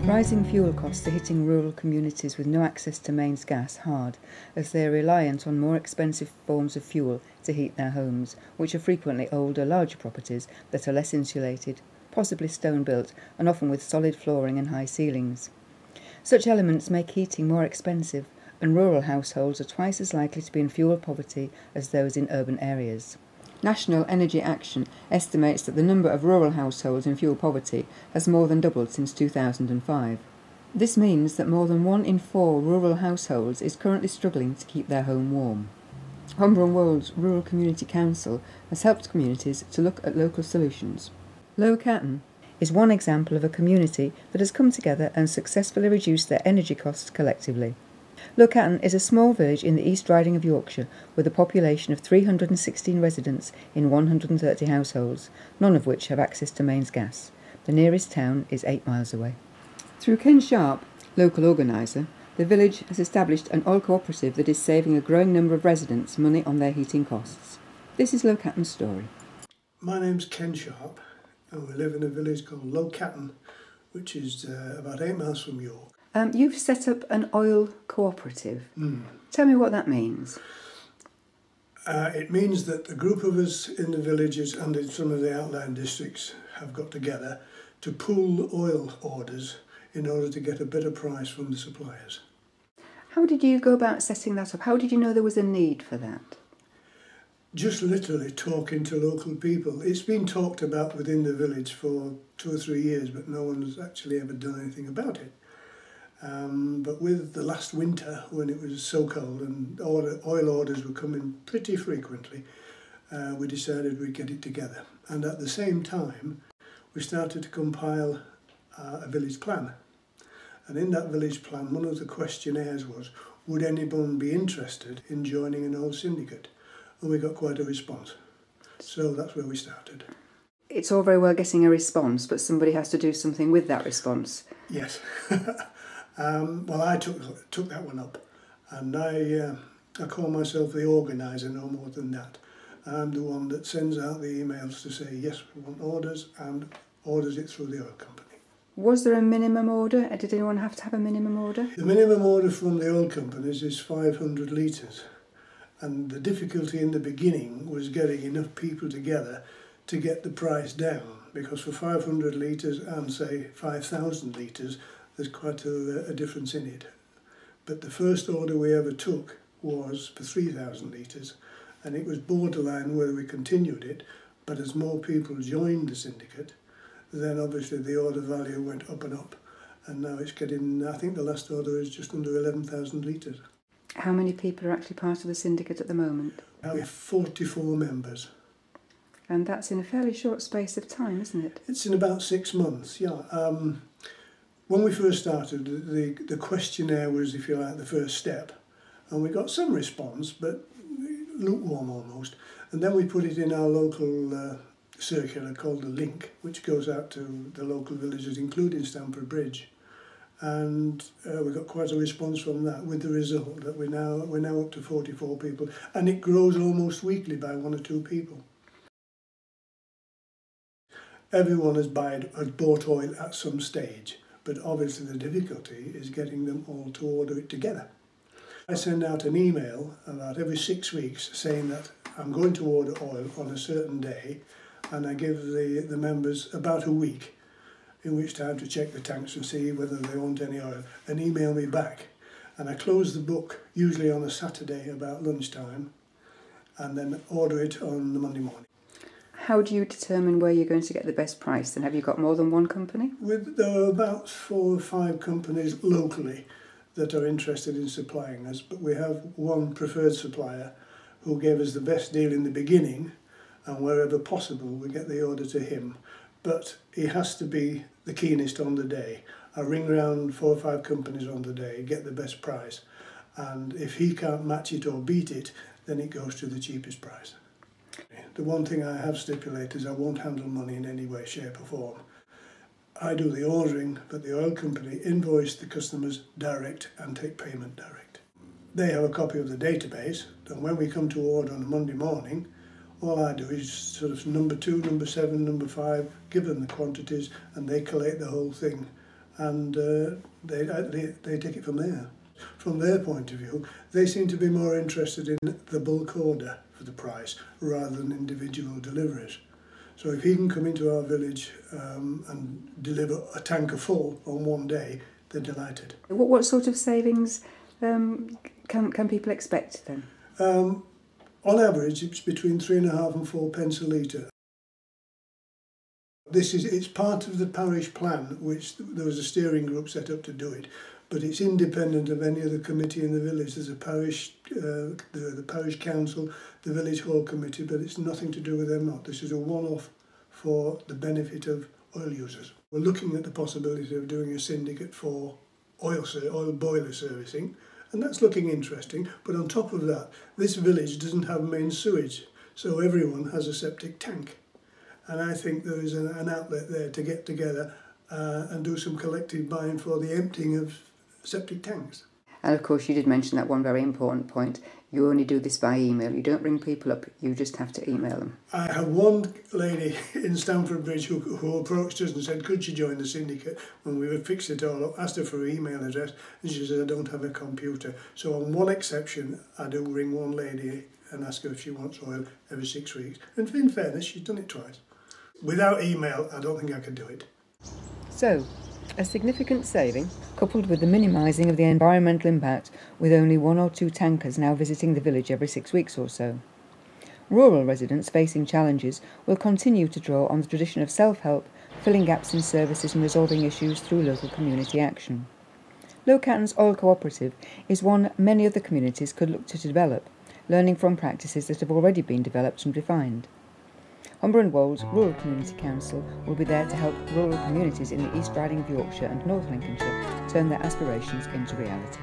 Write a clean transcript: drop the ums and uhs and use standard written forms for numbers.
Rising fuel costs are hitting rural communities with no access to mains gas hard, as they are reliant on more expensive forms of fuel to heat their homes, which are frequently older, larger properties that are less insulated, possibly stone-built, and often with solid flooring and high ceilings. Such elements make heating more expensive, and rural households are twice as likely to be in fuel poverty as those in urban areas. National Energy Action estimates that the number of rural households in fuel poverty has more than doubled since 2005. This means that more than 1 in 4 rural households is currently struggling to keep their home warm. Humber and Wolds Rural Community Council has helped communities to look at local solutions. Lower Catton is one example of a community that has come together and successfully reduced their energy costs collectively. Lower Catton is a small village in the East Riding of Yorkshire with a population of 316 residents in 130 households, none of which have access to mains gas. The nearest town is 8 miles away. Through Ken Sharp, local organiser, the village has established an oil cooperative that is saving a growing number of residents money on their heating costs. This is Lower Catton's story. My name's Ken Sharp and we live in a village called Lower Catton, which is about 8 miles from York. You've set up an oil cooperative. Tell me what that means. It means that a group of us in the villages and in some of the outlying districts have got together to pool oil orders in order to get a better price from the suppliers. How did you go about setting that up? How did you know there was a need for that? Just literally talking to local people. It's been talked about within the village for 2 or 3 years, but no one's actually ever done anything about it. But with the last winter, when it was so cold and oil orders were coming pretty frequently, we decided we'd get it together. And at the same time, we started to compile a village plan. And in that village plan, one of the questionnaires was, would anyone be interested in joining an oil syndicate? And we got quite a response. So that's where we started. It's all very well getting a response, but somebody has to do something with that response. Yes. Well, I took that one up, and I call myself the organiser, no more than that. I'm the one that sends out the emails to say, yes, we want orders, and orders it through the oil company. Was there a minimum order? Did anyone have to have a minimum order? The minimum order from the oil companies is 500 litres, and the difficulty in the beginning was getting enough people together to get the price down, because for 500 litres and, say, 5,000 litres, there's quite a difference in it. But the first order we ever took was for 3,000 litres, and it was borderline whether we continued it, but as more people joined the syndicate, then obviously the order value went up and up, and now it's getting, I think the last order is just under 11,000 litres. How many people are actually part of the syndicate at the moment? We have 44 members. And that's in a fairly short space of time, isn't it? It's in about 6 months, yeah. When we first started, the questionnaire was, if you like, the first step. And we got some response, but lukewarm almost. And then we put it in our local circular called the Link, which goes out to the local villages, including Stamford Bridge. And we got quite a response from that, with the result that we're now up to 44 people. And it grows almost weekly by 1 or 2 people. Everyone has bought oil at some stage. But obviously the difficulty is getting them all to order it together. I send out an email about every 6 weeks saying that I'm going to order oil on a certain day, and I give the members about a week in which time to check the tanks and see whether they want any oil and email me back. And I close the book usually on a Saturday about lunchtime and then order it on the Monday morning. How do you determine where you're going to get the best price? And have you got more than one company? There are about 4 or 5 companies locally that are interested in supplying us, but we have one preferred supplier who gave us the best deal in the beginning, and wherever possible we get the order to him. But he has to be the keenest on the day. I ring round 4 or 5 companies on the day, get the best price, and if he can't match it or beat it, then it goes to the cheapest price. The one thing I have stipulated is I won't handle money in any way, shape or form. I do the ordering, but the oil company invoice the customers direct and take payment direct. They have a copy of the database, and when we come to order on a Monday morning, all I do is sort of number 2, number 7, number 5, give them the quantities, and they collate the whole thing and they take it from there. From their point of view, they seem to be more interested in the bulk order for the price rather than individual deliveries. So if he can come into our village and deliver a tanker full on one day, they're delighted. What sort of savings can people expect then? On average, it's between 3.5 and 4 pence a litre. It's part of the parish plan, which there was a steering group set up to do it, but it's independent of any other committee in the village. There's a parish, the parish council, the village hall committee, but it's nothing to do with them lot. This is a one-off for the benefit of oil users. We're looking at the possibility of doing a syndicate for oil boiler servicing, and that's looking interesting. But on top of that, this village doesn't have main sewage, so everyone has a septic tank. And I think there is an outlet there to get together and do some collective buying for the emptying of septic tanks. And of course you did mention that one very important point. You only do this by email. You don't ring people up, you just have to email them. I have one lady in Stamford Bridge who approached us and said, could she join the syndicate? When we would fix it all up, asked her for her email address, and she said, I don't have a computer. So on one exception, I do ring one lady and ask her if she wants oil every 6 weeks. And in fairness, she's done it twice. Without email, I don't think I could do it. So, a significant saving, coupled with the minimising of the environmental impact, with only 1 or 2 tankers now visiting the village every 6 weeks or so. Rural residents facing challenges will continue to draw on the tradition of self-help, filling gaps in services and resolving issues through local community action. Low Catton's oil cooperative is one many other communities could look to develop, learning from practices that have already been developed and refined. Humber and Wolds Rural Community Council will be there to help rural communities in the East Riding of Yorkshire and North Lincolnshire turn their aspirations into reality.